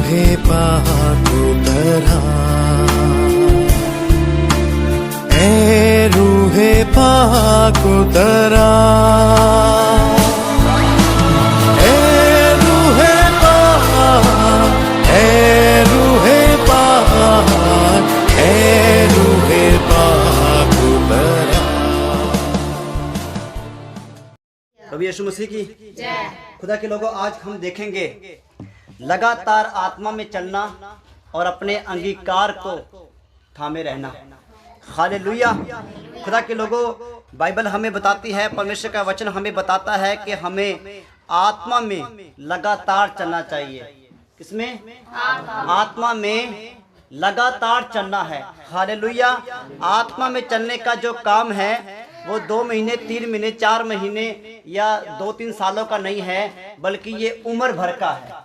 रूहे पाक उतरा, ए रूहे पाक उतरा, ए रूहे पाक, ए रूहे पाक, ए रूहे पाक उतरा। प्रभु यीशु मसीह की जय। खुदा के लोगों, आज हम देखेंगे लगातार आत्मा में चलना और अपने अंगीकार को थामे रहना। हालेलुया। खुदा के लोगों, बाइबल हमें बताती है, परमेश्वर का वचन हमें बताता है कि हमें आत्मा में लगातार चलना चाहिए। किसमें? आत्मा में लगातार चलना है। हालेलुया। आत्मा में चलने का जो काम है वो 2 महीने, 3 महीने, 4 महीने या 2-3 सालों का नहीं है, बल्कि ये उम्र भर का है।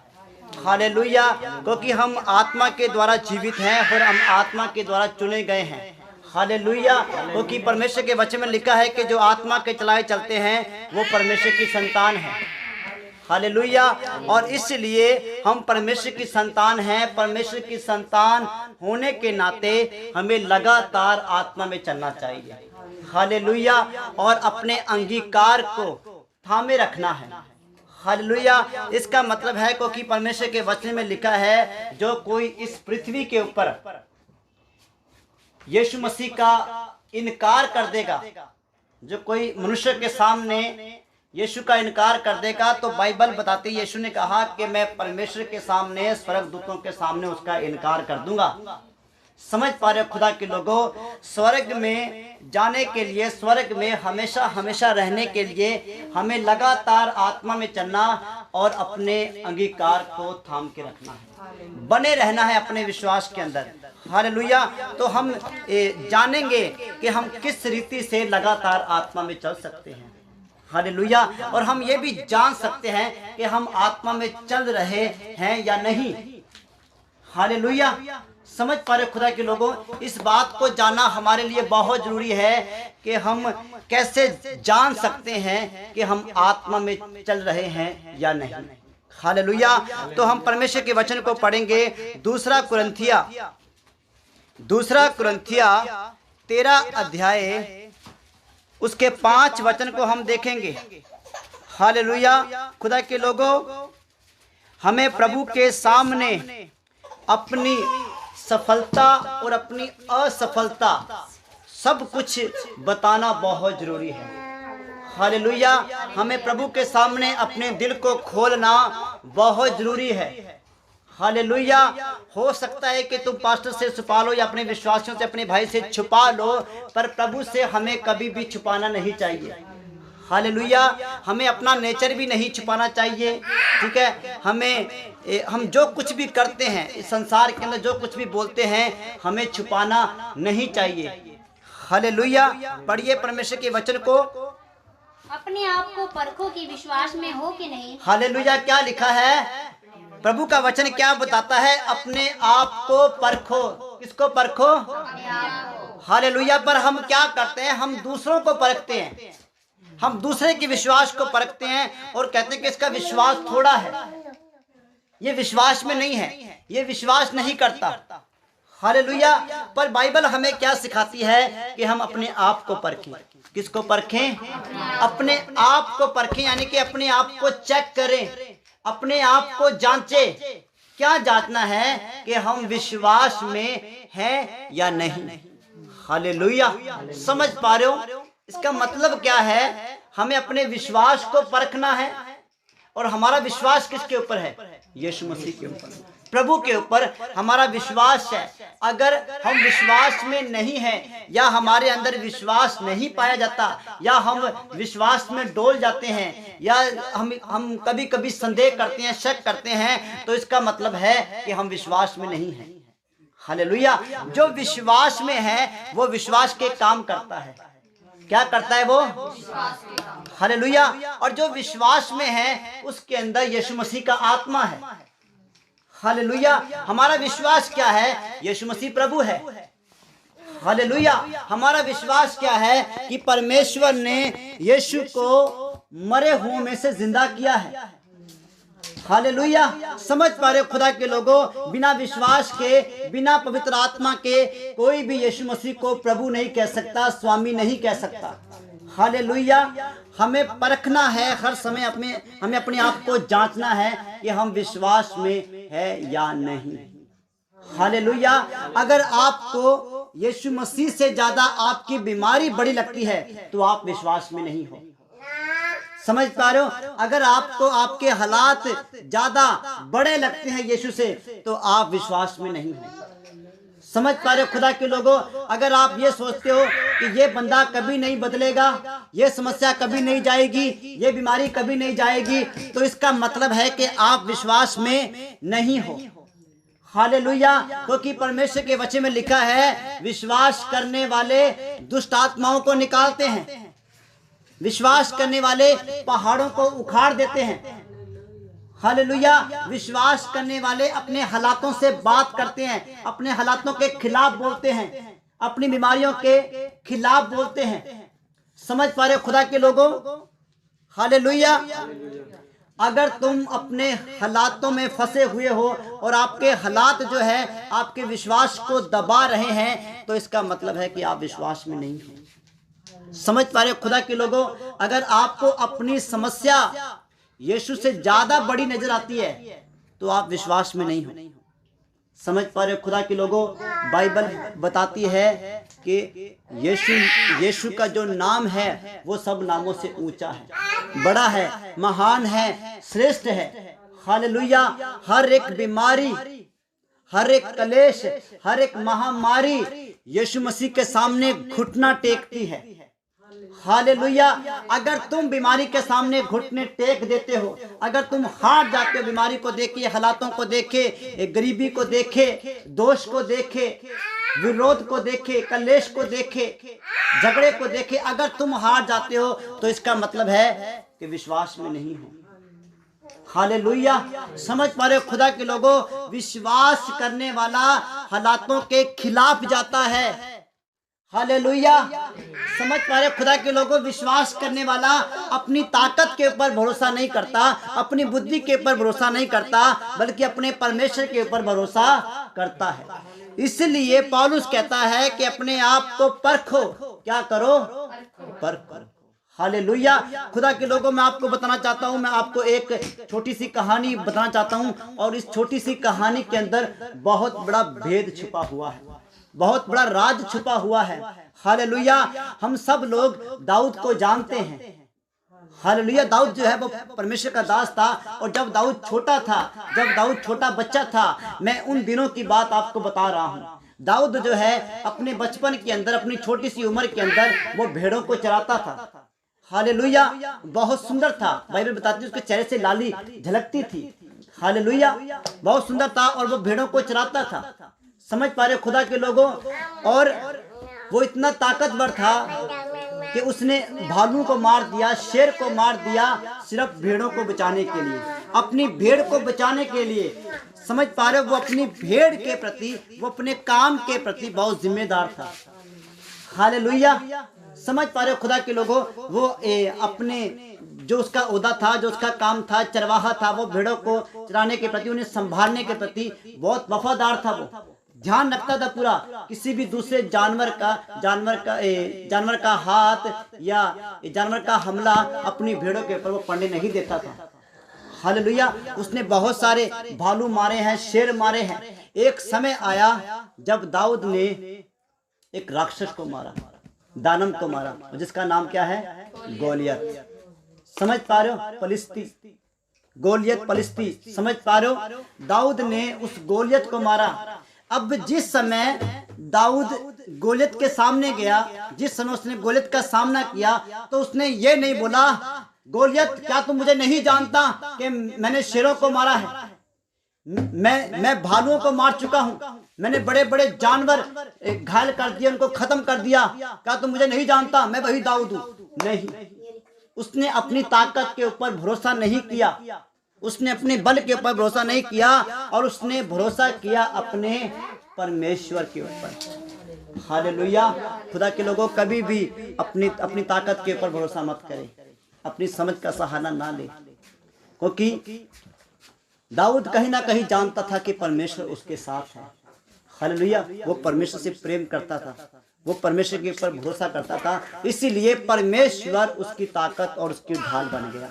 हालेलुया। क्योंकि हम आत्मा के द्वारा जीवित हैं और हम आत्मा के द्वारा चुने गए हैं। हालेलुया। क्योंकि परमेश्वर के वचन में लिखा है कि जो आत्मा के चलाए चलते हैं वो परमेश्वर की संतान है। हालेलुया। और इसलिए हम परमेश्वर की संतान हैं। परमेश्वर की संतान होने के नाते हमें लगातार आत्मा में चलना चाहिए। हालेलुया। और अपने अंगीकार को थामे रखना है। हालेलुया। इसका मतलब है क्योंकि परमेश्वर के वचन में लिखा है, जो कोई इस पृथ्वी के ऊपर यीशु मसीह का इनकार कर देगा, जो कोई मनुष्य के सामने यीशु का इनकार कर देगा, तो बाइबल बताती है, यीशु ने कहा कि मैं परमेश्वर के सामने, स्वर्गदूतों के सामने उसका इनकार कर दूंगा। समझ पा रहे हो खुदा के लोगों? स्वर्ग में जाने के लिए, स्वर्ग में हमेशा हमेशा रहने के लिए हमें लगातार आत्मा में चलना और अपने अंगीकार को थाम के रखना है, बने रहना है अपने विश्वास के अंदर। हालेलुया। तो हम जानेंगे कि हम किस रीति से लगातार आत्मा में चल सकते हैं। हालेलुया। और हम ये भी जान सकते हैं कि हम आत्मा में चल रहे हैं या नहीं। हालेलुया। समझ पा रहे खुदा के लोगों? इस बात को जानना हमारे लिए बहुत जरूरी है कि हम कैसे जान सकते हैं कि हम आत्मा में चल रहे हैं या नहीं। हालेलुया। तो हम परमेश्वर के वचन को पढ़ेंगे। दूसरा कुरिन्थिया 13 अध्याय उसके 5 वचन को हम देखेंगे। हालेलुया। खुदा के लोगों, हमें प्रभु के सामने अपनी सफलता और अपनी असफलता सब कुछ बताना बहुत जरूरी है। हालेलुया। हमें प्रभु के सामने अपने दिल को खोलना बहुत जरूरी है। हालेलुया। हो सकता है कि तुम पास्टर से छुपा लो या अपने विश्वासियों से, अपने भाई से छुपा लो, पर प्रभु से हमें कभी भी छुपाना नहीं चाहिए। हालेलुया। हमें अपना नेचर भी नहीं छुपाना चाहिए। ठीक है। हम जो कुछ भी करते हैं इस संसार के अंदर, जो कुछ भी बोलते हैं, हमें छुपाना नहीं चाहिए। हालेलुया। पढ़िए परमेश्वर के वचन को। अपने आप को परखो कि विश्वास में हो कि नहीं। हालेलुया। क्या लिखा है? प्रभु का वचन क्या बताता है? अपने आप को परखो। किसको परखो? हालेलुया। पर हम क्या करते हैं? हम दूसरों को परखते हैं। हम दूसरे के विश्वास को परखते हैं और कहते हैं कि इसका विश्वास थोड़ा है, ये विश्वास में नहीं है, ये विश्वास नहीं करता। हालेलुया। पर बाइबल हमें क्या सिखाती है कि हम अपने आप को परखें। किसको परखें? अपने आप को परखें, यानी कि अपने आप को चेक करें, अपने आप को जांचें। क्या जांचना है? कि हम विश्वास में हैं या नहीं। हालेलुया। समझ पा रहे हो? इसका मतलब क्या है? हमें अपने विश्वास को परखना है। और हमारा विश्वास किसके ऊपर है? यीशु मसीह के ऊपर, प्रभु के ऊपर हमारा विश्वास है। अगर हम विश्वास में नहीं हैं या हमारे अंदर विश्वास नहीं पाया जाता या हम विश्वास में डोल जाते हैं या हम कभी कभी संदेह करते हैं, शक करते हैं, तो इसका मतलब है कि हम विश्वास में नहीं हैं। हालेलुया। जो विश्वास में है वो विश्वास के काम करता है। क्या करता है वो? हालेलुया। और जो विश्वास में है उसके अंदर यीशु मसीह का आत्मा है। हालेलुया। हमारा विश्वास क्या है? यीशु मसीह प्रभु है। हालेलुया। हमारा विश्वास क्या है? कि परमेश्वर ने यीशु को मरे हुओं में से जिंदा किया है। हालेलुया। समझ पा रहे हो खुदा के लोगों, बिना विश्वास के, बिना पवित्र आत्मा के कोई भी यीशु मसीह को प्रभु नहीं कह सकता, स्वामी नहीं कह सकता। हालेलुया। हमें परखना है हर समय, हमें अपने आप को जांचना है कि हम विश्वास में है या नहीं। हालेलुया। अगर आपको यीशु मसीह से ज्यादा आपकी बीमारी बड़ी लगती है तो आप विश्वास में नहीं हो। समझ पा रहे हो? अगर आपको आपके हालात ज्यादा बड़े लगते हैं यीशु से तो आप विश्वास में नहीं हो। समझ पा रहे हो खुदा के लोगों? अगर आप ये सोचते हो कि ये बंदा कभी नहीं बदलेगा, ये समस्या कभी नहीं जाएगी, ये बीमारी कभी नहीं जाएगी, तो इसका मतलब है कि आप विश्वास में नहीं हो। हालेलुया। क्योंकि परमेश्वर के वचन में लिखा है, विश्वास करने वाले दुष्ट आत्माओं को निकालते हैं, विश्वास करने वाले पहाड़ों को उखाड़ देते हैं। हालेलुया। विश्वास करने वाले अपने हालातों से बात करते हैं, अपने हालातों के खिलाफ बोलते हैं, अपनी बीमारियों के खिलाफ बोलते हैं। समझ पा रहे खुदा के लोगों? हालेलुया। अगर तुम अपने हालातों में फंसे हुए हो और आपके हालात जो है आपके विश्वास को दबा रहे हैं, तो इसका मतलब है कि आप विश्वास में नहीं हो। समझ पा रहे हो खुदा के लोगों? अगर आपको अपनी समस्या यीशु से ज्यादा बड़ी नजर आती है तो आप विश्वास में नहीं हो। समझ पा रहे हो खुदा के लोगों? बाइबल बताती है कि यीशु का जो नाम है वो सब नामों से ऊंचा है, बड़ा है, महान है, श्रेष्ठ है। हालेलुया। हर एक बीमारी, हर एक कलेश, हर एक महामारी यीशु मसीह के सामने घुटना टेकती है। हालेलुया। अगर तुम बीमारी के सामने घुटने टेक देते हो, अगर तुम हार जाते हो बीमारी को देखे, हालातों को देखे, गरीबी को देखे, दोष को देखे, विरोध को देखे, कलेश को देखे, झगड़े को देखे, अगर तुम हार जाते हो तो इसका मतलब है कि विश्वास में नहीं हो। हालेलुया। समझ पा रहे हो खुदा के लोगों? विश्वास करने वाला हालातों के खिलाफ जाता है। हालेलुया। समझ पा रहे खुदा के लोगों? विश्वास करने वाला अपनी ताकत के ऊपर भरोसा नहीं करता, अपनी बुद्धि के ऊपर भरोसा नहीं करता, बल्कि अपने परमेश्वर के ऊपर भरोसा करता है। इसलिए पौलुस कहता है कि अपने आप को परखो। क्या करो? परखो। हालेलुया। खुदा के लोगों, मैं आपको बताना चाहता हूँ, मैं आपको एक छोटी सी कहानी बताना चाहता हूँ, और इस छोटी सी कहानी के अंदर बहुत बड़ा भेद छुपा हुआ है, बहुत बड़ा राज छुपा हुआ है। हालेलुया। हम सब लोग दाऊद को जानते हैं। हालेलुया। दाऊद जो है वो परमेश्वर का दास था, और जब दाऊद छोटा था, जब दाऊद छोटा बच्चा था, मैं उन दिनों की बात आपको बता रहा हूँ। दाऊद जो है अपने बचपन के अंदर, अपनी छोटी सी उम्र के अंदर वो भेड़ों को चराता था। हालेलुया। बहुत सुंदर था, बाइबल बताती है उसके चेहरे से लाली झलकती थी। हालेलुया। बहुत सुंदर था और वो भेड़ों को चराता था। समझ पा रहे खुदा के लोगों? और वो इतना ताकतवर था कि उसने भालू को मार दिया, शेर को मार दिया, सिर्फ भेड़ों को बचाने के लिए, अपनी भेड़ को बचाने के लिए। समझ पा रहे हो? वो अपनी भेड़ के प्रति, वो अपने काम के प्रति बहुत जिम्मेदार था। हालेलुया। समझ पा रहे हो खुदा के लोगों? वो अपने जो उसका ओहदा था, जो उसका काम था, चरवाहा था, वो भेड़ों को चराने के प्रति, उन्हें संभालने के प्रति बहुत वफादार था। वो ध्यान रखता था पूरा, किसी भी दूसरे जानवर का हाथ या जानवर का हमला अपनी भेड़ों के ऊपर वो पड़ने नहीं देता था। हालेलुया। उसने बहुत सारे भालू मारे हैं, शेर मारे हैं। एक समय आया जब दाऊद ने एक राक्षस को मारा, दानव को मारा, जिसका नाम क्या है? गोलियत। समझ पा रहे हो? फलिस्ती, गोलियत फलिस्ती। समझ पा रहे हो? दाऊद ने उस गोलियत को मारा। अब जिस समय दाऊद गोलियत के सामने गया, जिस समय उसने गोलियत का सामना किया, तो उसने ये नहीं बोला, गोलियत क्या तुम मुझे नहीं जानता कि मैंने शेरों को मारा है, मैं भालुओं को मार चुका हूँ, मैंने बड़े बड़े जानवर घायल कर दिए, उनको खत्म कर दिया, क्या तुम मुझे नहीं जानता? मैं वही दाऊद हूँ। नहीं, उसने अपनी ताकत के ऊपर भरोसा नहीं किया, उसने अपने बल के ऊपर भरोसा नहीं किया, और उसने भरोसा किया अपने परमेश्वर के ऊपर। हालेलुया। खुदा के लोगों, कभी भी अपनी ताकत के ऊपर भरोसा मत करें, अपनी समझ का सहारा ना ले, क्योंकि दाऊद कहीं ना कहीं जानता था कि परमेश्वर उसके साथ है। हालेलुया। वो परमेश्वर से प्रेम करता था, वो परमेश्वर के ऊपर भरोसा करता था, इसीलिए परमेश्वर उसकी ताकत और उसकी ढाल बन गया।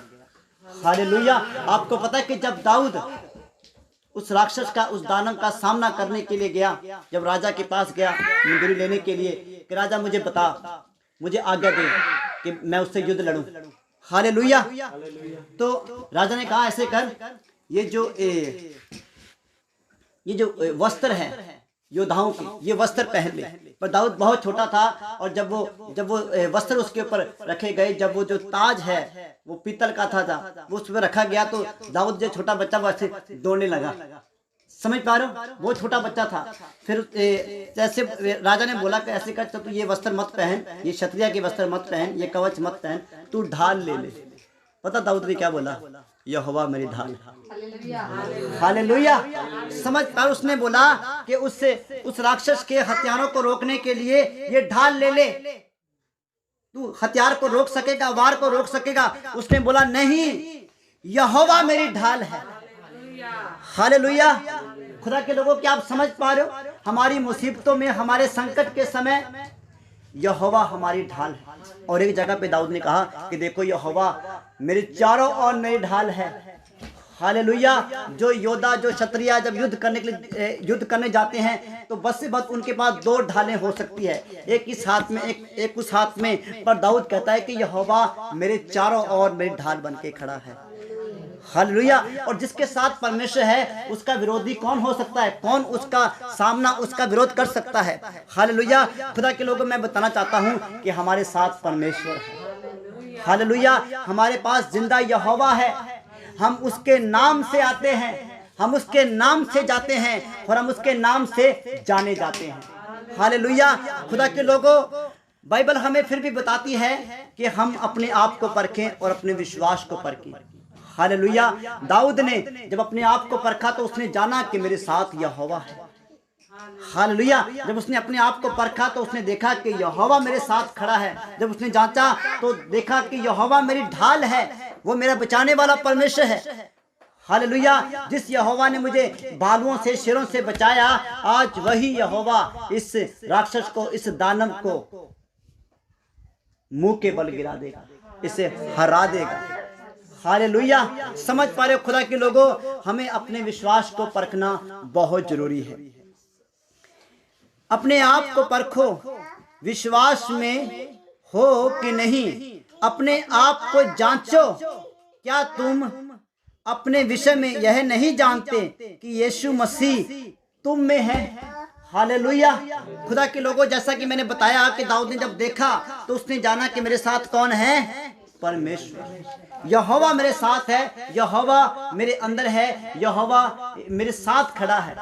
हालेलुया। आपको पता है कि जब दाऊद उस राक्षस का, उस दानव का सामना करने के लिए गया, जब राजा के पास गया मंजूरी लेने के लिए कि राजा मुझे बता, मुझे आज्ञा दे कि मैं उससे युद्ध लड़ूं। हालेलुया। तो राजा ने कहा ऐसे कर, ये जो वस्त्र है योद्धाओं की, ये वस्त्र पहन ले। पर दाऊद बहुत छोटा था, और जब वो वस्त्र उसके ऊपर रखे गए, जब वो जो ताज है वो पीतल का था वो उस पर रखा गया, तो दाऊद जो छोटा बच्चा वैसे दौड़ने लगा। समझ पा रहे हो? वो छोटा बच्चा था। फिर जैसे राजा ने बोला कि ऐसे कर, तू ये वस्त्र मत पहन, ये क्षत्रिय के वस्त्र मत पहन, ये कवच मत पहन, तू ढाल ले ले। पता दाऊद ने क्या बोला? यहोवा मेरी ढाल। हालेलुया। समझ पाए? उसने बोला कि उस राक्षस के हथियारों को रोकने के लिए ये ढाल ले ले, तू हथियार को रोक सकेगा, वार को रोक सकेगा। उसने बोला नहीं, यहोवा मेरी ढाल है। हालेलुया। खुदा के लोगों, क्या आप समझ पा रहे हो? हमारी मुसीबतों में, हमारे संकट के समय यहोवा हमारी ढाल है। और एक जगह पे दाऊद ने कहा कि देखो यहोवा मेरे चारों ओर मेरी ढाल है। हालेलुया। जो योद्धा, जो क्षत्रिय जब युद्ध करने जाते हैं तो बस से बस उनके पास दो ढालें हो सकती है, एक इस हाथ में, एक उस हाथ में। पर दाऊद कहता है कि यहोवा मेरे चारों ओर मेरी ढाल बन के खड़ा है। हालेलुया। और जिसके साथ परमेश्वर है उसका विरोधी कौन हो सकता है? कौन उसका सामना, उसका विरोध कर सकता है? हालेलुया। खुदा के लोगों, मैं बताना चाहता हूँ कि हमारे साथ परमेश्वर है। हालेलुया। हमारे पास जिंदा यहोवा है। हम उसके नाम से आते हैं, हम उसके नाम से जाते हैं, और हम उसके नाम से जाने जाते हैं। हालेलुया। खुदा के लोगों, बाइबल हमें फिर भी बताती है कि हम अपने आप को परखें और अपने विश्वास को परखें। हालेलुया। दाऊद ने जब अपने आप को परखा तो उसने जाना कि मेरे साथ यहोवा है। हालेलुया। जब उसने अपने आप को परखा तो उसने देखा कि यहोवा मेरे साथ खड़ा है। जब उसने जांचा तो देखा कि यहोवा मेरी ढाल है, वो मेरा बचाने वाला परमेश्वर है। हालेलुया। जिस यहोवा ने मुझे भालुओं से, शेरों से बचाया, आज वही यहोवा इस राक्षस को, इस दानव को मुंह के बल गिरा देगा, इसे हरा देगा। हालेलुया। समझ पा रहे हो खुदा के लोगों? हमें अपने विश्वास को परखना बहुत जरूरी है। अपने आप को परखो, विश्वास में हो कि नहीं। अपने आप को जांचो, क्या तुम अपने विषय में यह नहीं जानते कि यीशु मसीह तुम में है? हालेलुया। खुदा के लोगों, जैसा कि मैंने बताया कि दाऊद ने जब देखा तो उसने जाना कि मेरे साथ कौन है? परमेश्वर। यहोवा मेरे साथ है, यहोवा मेरे अंदर है, यहोवा मेरे साथ खड़ा है।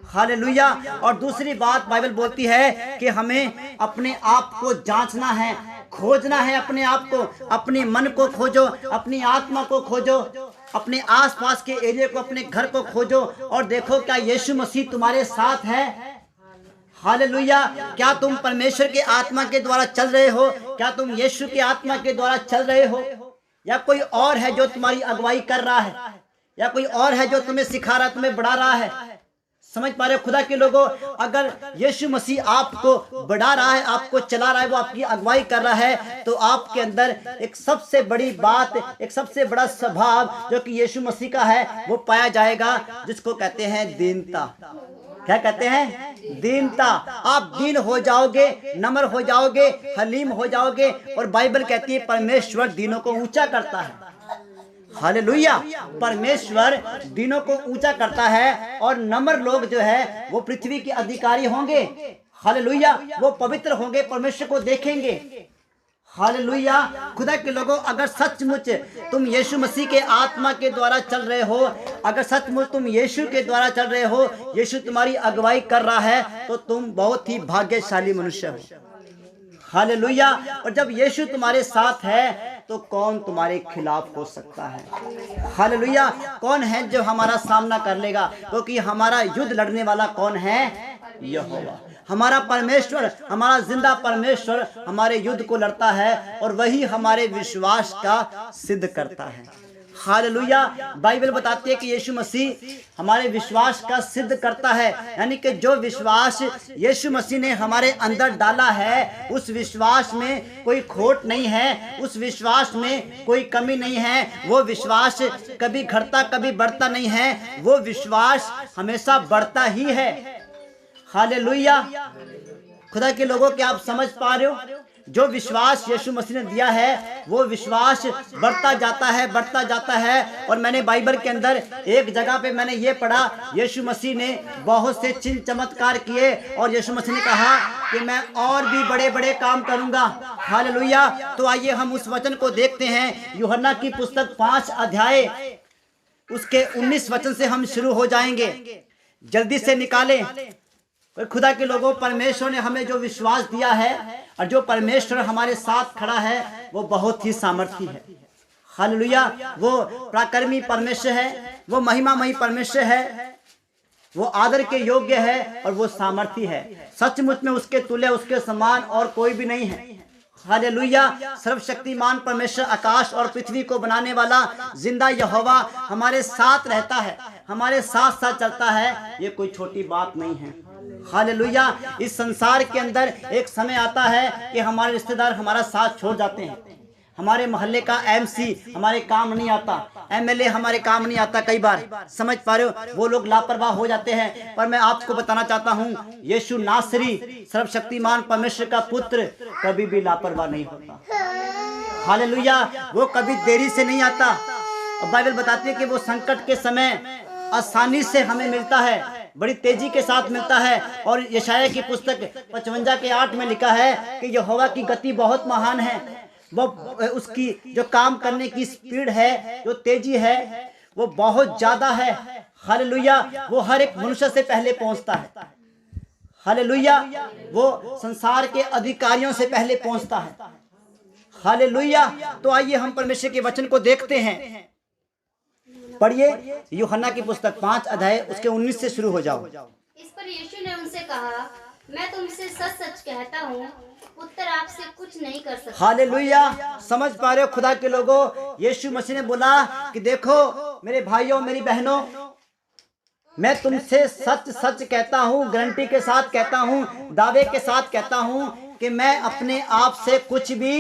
हालेलुया। और दूसरी बात बाइबल बोलती है कि हमें अपने आप को जांचना है, खोजना है अपने आप को। अपने मन को खोजो, अपनी आत्मा को खोजो, अपने आसपास के एरिया को, अपने घर को खोजो और देखो क्या यीशु मसीह तुम्हारे साथ है। हालेलुया। क्या तुम परमेश्वर के आत्मा के द्वारा चल रहे हो? क्या तुम यीशु के आत्मा के द्वारा चल रहे हो, या कोई और है जो तुम्हारी अगुवाई कर रहा है, या कोई और है जो तुम्हें सिखा रहा है, तुम्हें बढ़ा रहा है? समझ पा रहे हो खुदा के लोगों? अगर यीशु मसीह आपको बढ़ा रहा है, आपको चला रहा है, वो आपकी अगुवाई कर रहा है, तो आपके अंदर एक सबसे बड़ी बात, एक सबसे बड़ा स्वभाव जो कि यीशु मसीह का है वो पाया जाएगा, जिसको कहते हैं दीनता। क्या कहते हैं? दीनता। आप दीन हो जाओगे, नम्र हो जाओगे, हलीम हो जाओगे। और बाइबल कहती है परमेश्वर दीनों को ऊंचा करता है। हालेलुया। परमेश्वर दीनों को ऊंचा करता है, और नम्र लोग जो है वो पृथ्वी के अधिकारी होंगे। हालेलुया। वो पवित्र होंगे, परमेश्वर को देखेंगे। हालेलुया। खुदा के लोगों, अगर सचमुच तुम यीशु मसीह के आत्मा के द्वारा चल रहे हो, अगर सचमुच तुम यीशु के द्वारा चल रहे हो, यीशु तुम्हारी अगुवाई कर रहा है, तो तुम बहुत ही भाग्यशाली मनुष्य हो। हालेलुया। और जब यीशु तुम्हारे साथ है तो कौन तुम्हारे खिलाफ हो सकता है? हालेलुया। कौन है जो हमारा सामना कर लेगा? क्योंकि हमारा युद्ध लड़ने वाला कौन है? यहोवा। हमारा परमेश्वर, हमारा जिंदा परमेश्वर हमारे युद्ध को लड़ता है, और वही हमारे विश्वास का सिद्ध करता है। हालेलुया। बाइबल बताती है कि यीशु मसीह हमारे विश्वास का सिद्ध करता है, यानी कि जो विश्वास यीशु मसीह ने हमारे अंदर डाला है उस विश्वास में कोई खोट नहीं है, उस विश्वास में कोई कमी नहीं है। वो विश्वास कभी घटता कभी बढ़ता नहीं है, वो विश्वास हमेशा बढ़ता ही है। हालेलुया। खुदा के लोगों, क्या आप समझ पा रहे हो? जो विश्वास यीशु मसीह ने दिया है वो विश्वास बढ़ता जाता है, बढ़ता जाता है। और मैंने बाइबल के अंदर एक जगह पे मैंने ये पढ़ा, यीशु मसीह ने बहुत से चिन्ह चमत्कार किए और यीशु मसीह ने कहा कि मैं और भी बड़े बड़े काम करूंगा। हालेलुया। तो आइए हम उस वचन को देखते हैं। यूहन्ना की पुस्तक 5 अध्याय उसके 19 वचन से हम शुरू हो जाएंगे। जल्दी से निकालें। और खुदा के लोगों, परमेश्वर ने हमें जो विश्वास दिया है और जो परमेश्वर हमारे साथ खड़ा है वो बहुत ही सामर्थी है। हालेलुया। वो पराक्रमी परमेश्वर है, वो महिमामयी परमेश्वर है, वो आदर के योग्य है और वो सामर्थी है। सचमुच में उसके तुल्य, उसके समान और कोई भी नहीं है। हालेलुया। सर्वशक्तिमान परमेश्वर, आकाश और पृथ्वी को बनाने वाला जिंदा यहोवा हमारे साथ रहता है, हमारे साथ साथ चलता है। ये कोई छोटी बात नहीं है। हालेलुया। इस संसार के अंदर एक समय आता है कि हमारे रिश्तेदार हमारा साथ छोड़ जाते हैं। हमारे मोहल्ले का एमसी हमारे काम नहीं आता, एमएलए हमारे काम नहीं आता। कई बार समझ पा रहे हो, वो लोग लापरवाह हो जाते हैं। पर मैं आपको बताना चाहता हूँ, यीशु नासरी सर्वशक्तिमान परमेश्वर का पुत्र कभी भी लापरवाह नहीं होता। हालेलुया। वो कभी देरी से नहीं आता। और बाइबल बताती है कि वो संकट के समय आसानी से हमें मिलता है, बड़ी तेजी के साथ मिलता है। और यशायाह की पुस्तक 55 के 8 में लिखा है कि यहोवा की गति बहुत महान है, वो उसकी जो काम करने की स्पीड है, जो तेजी है, वो बहुत ज्यादा है। हालेलुया। वो हर एक मनुष्य से पहले पहुंचता है। हालेलुया। वो संसार के अधिकारियों से पहले पहुंचता है। हालेलुया। तो आइए हम परमेश्वर के वचन को देखते हैं। पढ़िए यूहन्ना की पुस्तक 5 अध्याय उसके 19 से शुरू हो जाओ। इस पर यीशु ने उनसे कहा, मैं तुमसे सच सच कहता हूँ, पुत्र आपसे कुछ नहीं कर सकता। हालेलुया। समझ पा रहे हो खुदा के लोगों? यीशु मसीह ने बोला कि देखो मेरे भाइयों, मेरी बहनों, मैं तुमसे सच सच कहता हूँ, गारंटी के साथ कहता हूँ, दावे के साथ कहता हूँ कि मैं अपने आप से कुछ भी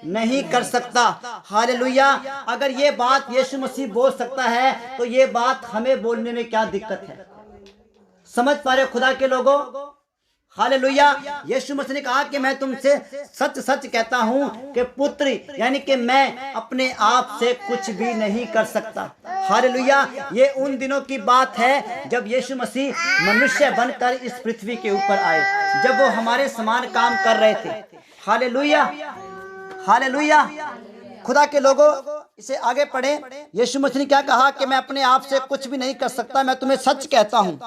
नहीं कर सकता। हालेलुया। अगर ये बात यीशु मसीह बोल सकता है तो ये बात हमें बोलने में क्या दिक्कत है? समझ पा रहे हो खुदा के लोगों? हालेलुया। यीशु मसीह ने कहा कि मैं तुमसे सच सच कहता हूं कि पुत्र, यानी कि मैं अपने आप से कुछ भी नहीं कर सकता। हालेलुया। ये उन दिनों की बात है जब यीशु मसीह मनुष्य बनकर इस पृथ्वी के ऊपर आए, जब वो हमारे समान काम कर रहे थे। हालेलुया। हालेलुया। खुदा के लोगों, इसे आगे पढ़े। यीशु मसीह ने क्या कहा कि मैं अपने आप से कुछ भी नहीं कर सकता, मैं तुम्हें सच कहता हूँ।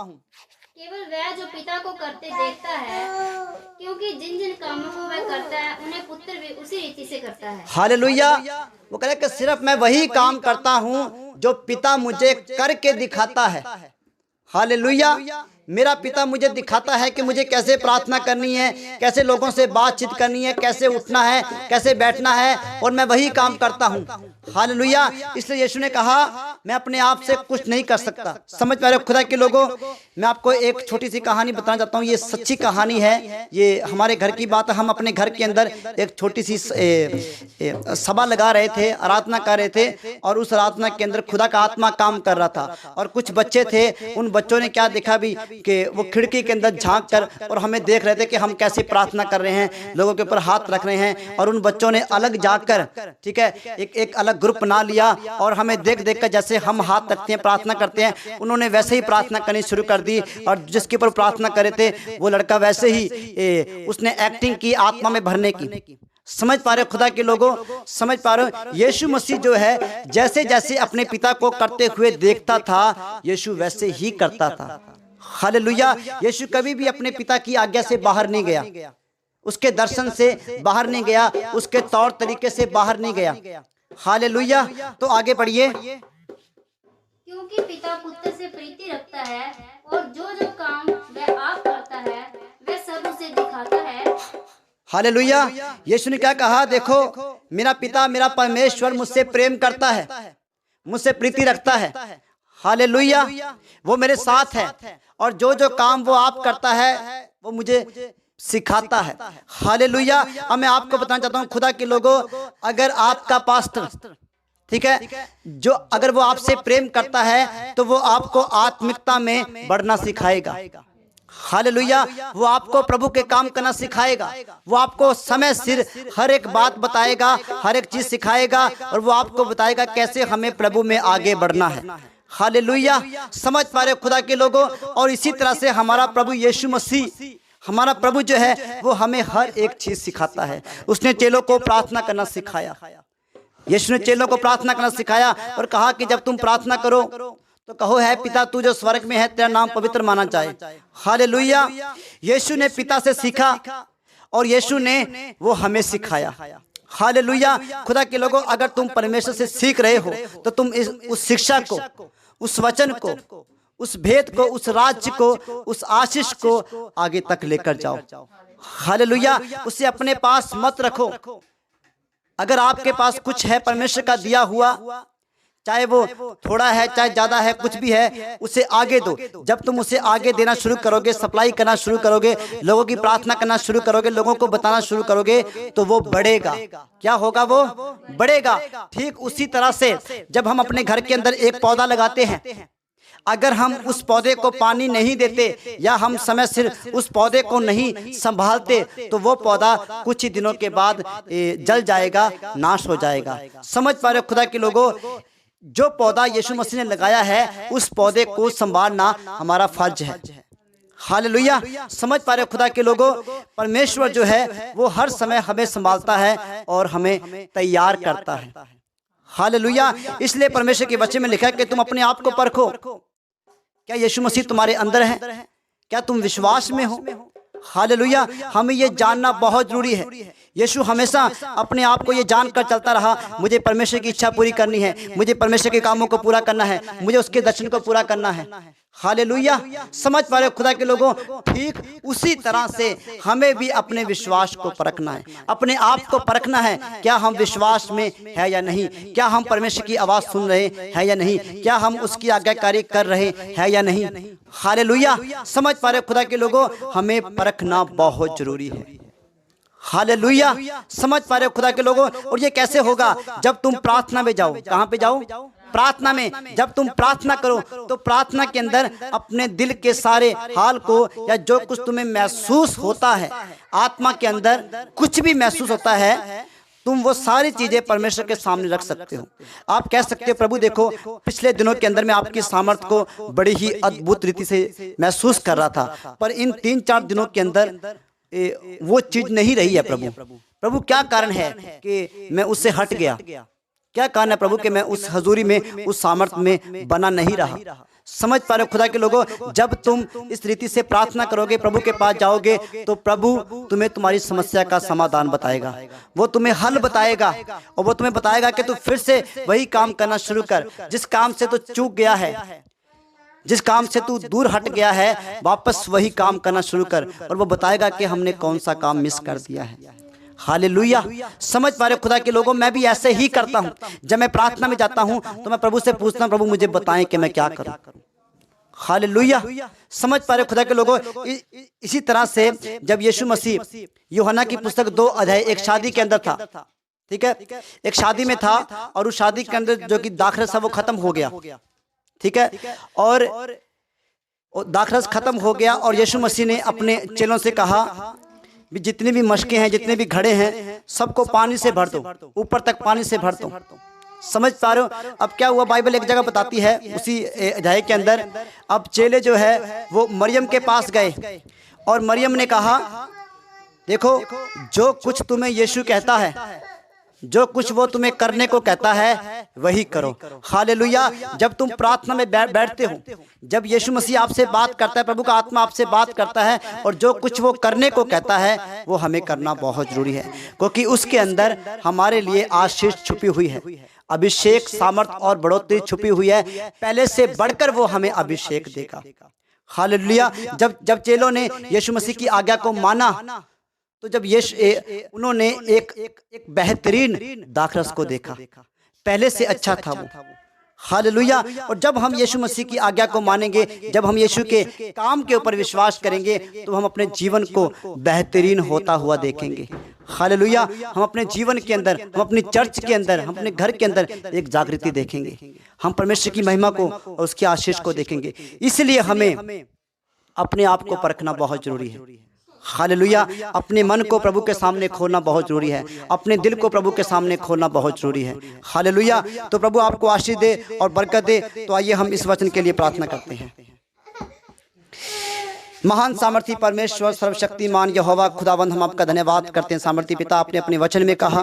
केवल वह जो पिता को करते देखता है, क्योंकि जिन जिन कामों को वह करता है उन्हें पुत्र भी उसी रीति से करता है। हालेलुया। वो कह रहे कि सिर्फ मैं वही काम करता हूँ जो पिता मुझे करके दिखाता है। हालेलुया। मेरा पिता मुझे दिखाता है कि मुझे कैसे प्रार्थना करनी है, कैसे लोगों से बातचीत करनी है, कैसे उठना है, कैसे बैठना है, और मैं वही काम करता हूँ। हालेलुया। इसलिए यीशु ने कहा मैं अपने आप से कुछ नहीं कर सकता। समझ पा रहे हो खुदा के लोगों? मैं आपको एक छोटी सी कहानी बताना चाहता हूँ। ये सच्ची कहानी है, ये हमारे घर की बात है। हम अपने घर के अंदर एक छोटी सी सभा लगा रहे थे, आराधना कर रहे थे, और उस आराधना के अंदर खुदा का आत्मा काम कर रहा था। और कुछ बच्चे थे, उन बच्चों ने क्या देखा भी कि वो खिड़की के अंदर झांक कर और हमें देख रहे थे कि हम कैसे प्रार्थना कर रहे हैं, लोगों के ऊपर हाथ रख रहे हैं। और उन बच्चों ने अलग जाकर, ठीक है, एक अलग ग्रुप बना लिया और हमें देख देख कर जैसे हम हाथ रखते हैं, प्रार्थना करते हैं, उन्होंने वैसे ही प्रार्थना करनी शुरू कर दी। और जिसके ऊपर प्रार्थना करे थे वो लड़का वैसे ही उसने एक्टिंग की आत्मा में भरने की। समझ पा रहे हो खुदा के लोगों? समझ पा रहे हो? यीशु मसीह जो है जैसे जैसे अपने पिता को करते हुए देखता था, यीशु वैसे ही करता था। हालेलुया। यीशु कभी भी अपने पिता की आज्ञा से बाहर नहीं गया, उसके दर्शन से बाहर नहीं गया, उसके तौर तरीके से बाहर नहीं गया। हालेलुया। तो आगे पढ़िए। क्योंकि पिता पुत्र से प्रीति रखता है और जो जो काम वह आप करता है वह सब उसे दिखाता है। हालेलुया। यीशु ने क्या कहा? देखो मेरा पिता, मेरा परमेश्वर मुझसे प्रेम करता है, मुझसे प्रीति रखता है, हालेलुया, वो मेरे साथ है, और जो जो काम वो आप करता है वो मुझे सिखाता है, हालेलुया। अब मैं आपको बताना चाहता हूँ खुदा के लोगों, अगर आपका पास्टर, ठीक है, जो अगर वो आपसे प्रेम करता है तो वो आपको आत्मिकता में बढ़ना सिखाएगा, हालेलुया। वो आपको प्रभु के काम करना सिखाएगा, वो आपको समय सिर हर एक बात बताएगा, हर एक चीज सिखाएगा, और वो आपको बताएगा कैसे हमें प्रभु में आगे बढ़ना है, हालेलुया। समझ पा रहे खुदा के लोगों। और इसी तरह से हमारा प्रभु यीशु मसीह, हमारा प्रभु जो है वो हमें हर एक चीज सिखाता है। उसने चेलों को प्रार्थना करना सिखाया, यीशु ने चेलों को प्रार्थना करना सिखाया और कहा कि जब तुम प्रार्थना करो तो कहो, है पिता तू जो स्वर्ग में है, तेरा नाम पवित्र माना जाए, हालेलुया। यीशु ने पिता से सीखा और यीशु ने वो हमें सिखाया, हालेलुया। खुदा के लोगों, अगर तुम परमेश्वर से सीख रहे हो तो तुम उस शिक्षा को, उस वचन को, उस भेद को, उस राज्य को, उस आशीष को आगे तक लेकर जाओ, हालेलुया। उसे अपने पास मत रखो। अगर आपके पास कुछ है परमेश्वर का दिया हुआ, चाहे वो थोड़ा है चाहे ज्यादा है, कुछ भी है, उसे आगे दो। जब तुम उसे आगे देना शुरू करोगे, सप्लाई करना शुरू करोगे, लोगों की प्रार्थना करना शुरू करोगे, लोगों को बताना शुरू करोगे, तो वो बढ़ेगा। क्या होगा? वो बढ़ेगा। ठीक उसी तरह से जब हम अपने घर के अंदर एक पौधा लगाते हैं, अगर हम उस पौधे को पानी नहीं देते या हम समय सिर उस पौधे को नहीं संभालते तो वो पौधा कुछ ही दिनों के बाद जल जाएगा, नाश हो जाएगा। समझ पा रहे खुदा के लोगों, जो पौधा यीशु मसीह ने लगाया है उस पौधे को संभालना हमारा फर्ज है, हालेलुया। समझ पा रहे खुदा के लोगों, परमेश्वर जो है वो हर समय हमें संभालता है और हमें तैयार करता है, हालेलुया। इसलिए परमेश्वर के वचन में लिखा है कि तुम अपने आप को परखो, क्या यीशु मसीह तुम्हारे अंदर है? क्या तुम विश्वास में हो? हालेलुया। हमें ये जानना बहुत जरूरी है। यीशु हमेशा अपने आप को ये जानकर चलता रहा, मुझे परमेश्वर की इच्छा पूरी करनी है, मुझे परमेश्वर के कामों को पूरा करना है, मुझे उसके दर्शन को पूरा करना है, हालेलुया। समझ पा रहे खुदा के लोगों, ठीक उसी तरह से हमें भी अपने विश्वास को परखना है, अपने आप को परखना है। क्या हम विश्वास में है या नहीं? क्या हम परमेश्वर की आवाज सुन रहे हैं या नहीं? क्या हम उसकी आज्ञाकारी कर रहे हैं या नहीं? हालेलुया। समझ पा रहे खुदा के लोगों, हमें परखना बहुत जरूरी है, हालेलुया। समझ पा रहे खुदा के लोगों। और ये कैसे होगा? जब तुम प्रार्थना में जाओ। कहाँ पे जाओ? प्रार्थना में। जब तुम प्रार्थना करो तो प्रार्थना के अंदर अपने दिल के सारे हाल को या जो कुछ तुम्हें महसूस होता है, आत्मा के अंदर कुछ भी महसूस होता है, तुम वो सारी चीजें परमेश्वर के सामने रख सकते हो। आप कह सकते हो, प्रभु देखो, पिछले दिनों के अंदर मैं आपकी सामर्थ को बड़ी ही अद्भुत रीति से महसूस कर रहा था, पर इन 3-4 दिनों के अंदर वो चीज नहीं रही है। प्रभु क्या कारण है कि मैं उससे हट गया? क्या कारण है प्रभु कि मैं उस हजूरी में, उस सामर्थ्य में बना नहीं रहा? समझ पा रहे खुदा के लोगों, जब तुम इस रीति से प्रार्थना करोगे, प्रभु के पास जाओगे, तो प्रभु तुम्हें तुम्हारी समस्या का समाधान बताएगा, वो तुम्हें हल बताएगा, और वो तुम्हें बताएगा कि तू फिर से वही काम करना शुरू कर जिस काम से तू चूक गया है, जिस काम से तू दूर हट गया है, वापस वही काम करना शुरू कर। और वो बताएगा कि हमने कौन सा काम मिस कर दिया है, हालेलुया। समझ पा रहे खुदा के लोगों, मैं भी ऐसे ही करता हूँ। जब मैं प्रार्थना में जाता हूँ तो मैं प्रभु से पूछता हूँ, प्रभु मुझे बताएं कि मैं क्या करूँ, हालेलुया। समझ पा रहे खुदा के लोगों। इसी तरह से जब यीशु मसीह यूहन्ना की पुस्तक 2 अध्याय एक शादी के अंदर था, ठीक है, एक शादी में था, और उस शादी के अंदर जो कि दाखरस है वो खत्म हो गया, ठीक है, और दाखरस खत्म हो गया, और यीशु मसीह ने अपने चेलों से कहा, जितनी भी मशकें हैं, जितने भी घड़े हैं, सबको पानी से भर दो, ऊपर तक पानी से भर दो। समझ पा रहे हो? अब क्या हुआ, बाइबल एक जगह बताती है उसी अध्याय के अंदर, अब चेले जो है वो मरियम के पास गए, और मरियम ने कहा, देखो, जो कुछ तुम्हें यीशु कहता है, जो कुछ वो तुम्हें करने को कहता है वही करो, हालेलुया। जब तुम प्रार्थना में बैठते हो, जब यीशु मसीह आपसे बात करता है, प्रभु का आत्मा आपसे बात करता है, और जो कुछ वो करने को कहता है वो हमें करना बहुत जरूरी है, क्योंकि उसके अंदर हमारे लिए आशीष छुपी हुई है, अभिषेक, सामर्थ और बढ़ोतरी छुपी हुई है। पहले से बढ़कर वो हमें अभिषेक देगा, हालेलुया। जब चेलों ने यीशु मसीह की आज्ञा को माना, तो जब उन्होंने एक बेहतरीन दाखरस को देखा, पहले से अच्छा था वो, हालेलुया। और जब हम यीशु मसीह की आज्ञा को मानेंगे, जब हम यीशु के काम के ऊपर विश्वास करेंगे, तो हम अपने जीवन को बेहतरीन होता हुआ देखेंगे। हालेलुया। हम अपने जीवन के अंदर, हम अपनी चर्च के अंदर, हम अपने घर के अंदर एक जागृति देखेंगे। हम परमेश्वर की महिमा को और उसके आशीष को देखेंगे। इसलिए हमें अपने आप को परखना बहुत जरूरी है। हालेलुया। अपने मन को प्रभु के सामने खोलना बहुत जरूरी है। अपने दिल को प्रभु के सामने खोलना बहुत जरूरी है। हालेलुया। तो प्रभु आपको आशीष दे और बरकत दे। तो आइए हम इस वचन के लिए प्रार्थना करते हैं। महान सामर्थी परमेश्वर, सर्वशक्तिमान यहोवा खुदावंद, हम आपका धन्यवाद करते हैं। सामर्थी पिता, आपने अपने वचन में कहा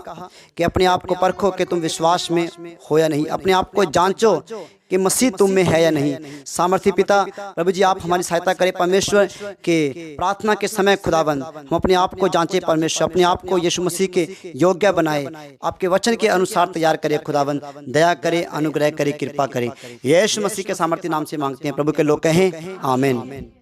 कि अपने आप को परखो कि तुम विश्वास में हो या नहीं। अपने आप को जांचो कि मसीह तुम में है या नहीं। सामर्थी पिता प्रभु जी, आप हमारी सहायता करें परमेश्वर के प्रार्थना के समय खुदावंद हम अपने आप को जांचें परमेश्वर, अपने आप को यीशु मसीह के योग्य बनाए, आपके वचन के अनुसार तैयार करें खुदावंद। दया करें, अनुग्रह करें, कृपा करें। यीशु मसीह के सामर्थी नाम से मांगते हैं प्रभु के लोग कहें आमीन।